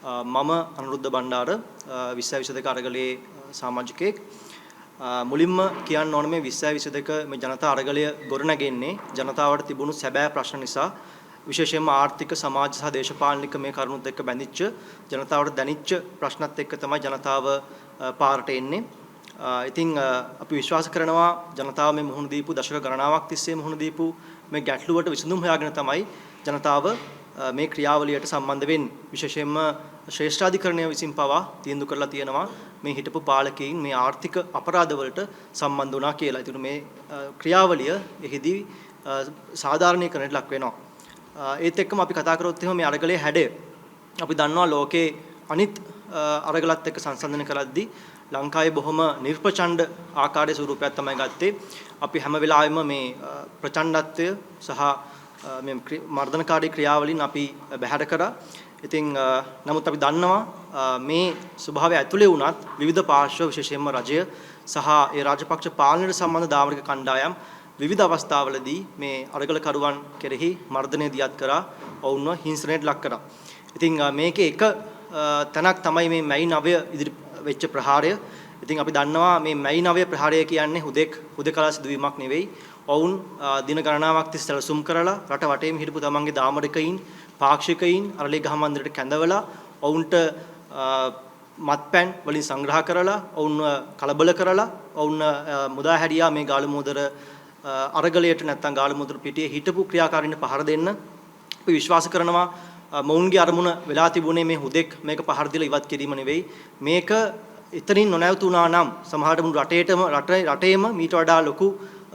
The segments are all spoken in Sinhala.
මම අනුරුද්ධ බණ්ඩාර 2022 අරගලයේ සමාජිකයෙක්. මුලින්ම කියන්න ඕන මේ 2022 මේ ජනතා අරගලය ගොඩනැගෙන්නේ ජනතාවට තිබුණු සැබෑ ප්‍රශ්න නිසා. විශේෂයෙන්ම ආර්ථික සමාජ සහ දේශපාලනික මේ කරුණුත් එක්ක බැඳිච්ච ජනතාවට දැනිච්ච ප්‍රශ්නත් එක්ක තමයි ජනතාව පාරට එන්නේ. ඉතින් අපි විශ්වාස කරනවා ජනතාව මේ මුහුණ දීපු දශක ගණනාවක් තිස්සේ මුහුණ දීපු මේ ගැටලුවට විසඳුම් හොයාගෙන තමයි ජනතාව මේ ක්‍රියාවලියට සම්බන්ධ වෙන්නේ. විශේෂයෙන්ම ශ්‍රේෂ්ඨාධිකරණය විසින් පවා තීන්දුව කරලා තියෙනවා මේ හිටපු පාලකයින් මේ ආර්ථික අපරාධවලට සම්බන්ධ වුණා කියලා. ඒතුළු මේ ක්‍රියාවලිය එහිදී සාධාරණීකරණයට ලක් වෙනවා. ඒත් එක්කම අපි කතා කරොත් එහෙම මේ අරගලයේ හැඩය අපි දන්නවා ලෝකේ අනිත් අරගලත් එක්ක සංසන්දනය කරද්දී ලංකාවේ බොහොම නිර්පචණ්ඩ ආකාරයේ ස්වරූපයක් තමයි ගත්තේ. අපි හැම වෙලාවෙම මේ ප්‍රචණ්ඩත්වය සහ මේ මර්ධනකාරී ක්‍රියාවලින් අපි බැහැර කරා. ඉතින් නමුත් අපි දන්නවා මේ ස්වභාවය ඇතුලේ වුණත් විවිධ පාර්ශ්ව විශේෂයෙන්ම රජය සහ ඒ රාජපක්ෂ පාලනයට සම්බන්ධ දාමරික කණ්ඩායම් විවිධ අවස්ථාවලදී මේ අරගලකරුවන් කෙරෙහි මර්ධනය දියත් කරා, ඔවුන්ව හිංසනයට ලක් කරා. ඉතින් මේකේ එක තැනක් තමයි මේ මැයි 9 ඉදිරි වෙච්ච ප්‍රහාරය. ඉතින් අපි දන්නවා මේ මැයි 9 ප්‍රහාරය කියන්නේ හුදෙකලා සිදුවීමක් නෙවෙයි. ඔවුන් දින ගණනාවක් තිස්සේ සැලසුම් කරලා රට වටේම හිටපු තමන්ගේ දාමරිකයින්, පාක්ෂිකයින් අරලේ ගහ මන්දිරයට කැඳවලා ඔවුන්ට මත්පැන් වලින් සංග්‍රහ කරලා ඔවුන්ව කලබල කරලා ඔවුන් මුදා හැරියා මේ ගාලමුදර අරගලයට නැත්තම් ගාලමුදර පිටියේ හිටපු ක්‍රියාකාරීන් පහර දෙන්න. අපි විශ්වාස කරනවා මොවුන්ගේ අරමුණ වෙලා තිබුණේ මේ හුදෙක් මේක පහර දීලා ඉවත් කිරීම නෙවෙයි. මේක එතනින් නොනැවතුණා නම් සමහරට මුළු රටේම මීට වඩා ලොකු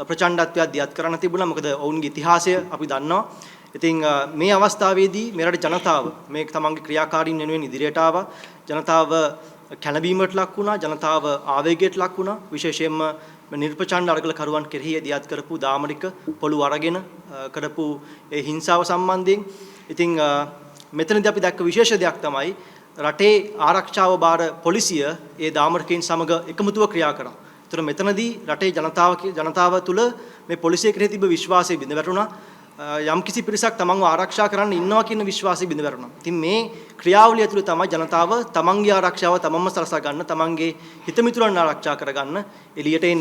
ප්‍රචණ්ඩත්වයක් දියත් කරන්න තිබුණා. මොකද ඔවුන්ගේ ඉතිහාසය අපි දන්නවා. ඉතින් මේ අවස්ථාවේදී මේ රටේ ජනතාව මේ තමන්ගේ ක්‍රියාකාරීන් වෙනුවෙන් ඉදිරියට ආවා. ජනතාව කැළඹීමට ලක් වුණා. ජනතාව ආවේගයට ලක් වුණා. විශේෂයෙන්ම නිර්පචණ්ඩ අරගලකරුවන් කෙරෙහි දියත් කරපු දාමරික පොළු අරගෙන කරපු ඒ හිංසාව සම්බන්ධයෙන් ඉතින් මෙතනදී අපි දැක්ක විශේෂ දෙයක් තමයි රටේ ආරක්ෂාව බාර පොලිසිය ඒ දාමරිකයින් සමග එකමුතුව ක්‍රියා කරා. ඒතර මෙතනදී රටේ ජනතාව තුළ මේ පොලිසිය කෙරෙහි තිබෙන විශ්වාසය බිඳ වැටුණා. යම් කිසි පිරිසක් තමන්ව ආරක්ෂා කරන්න ඉන්නවා කියන විශ්වාසය බිඳ වැටුණා. ඉතින් මේ ක්‍රියාවලිය තුළ තමයි ජනතාව තමන්ගේ ආරක්ෂාව තමන්ම සලසා ගන්න, තමන්ගේ හිතමිතුරන් ආරක්ෂා කරගන්න එළියට එන්නේ.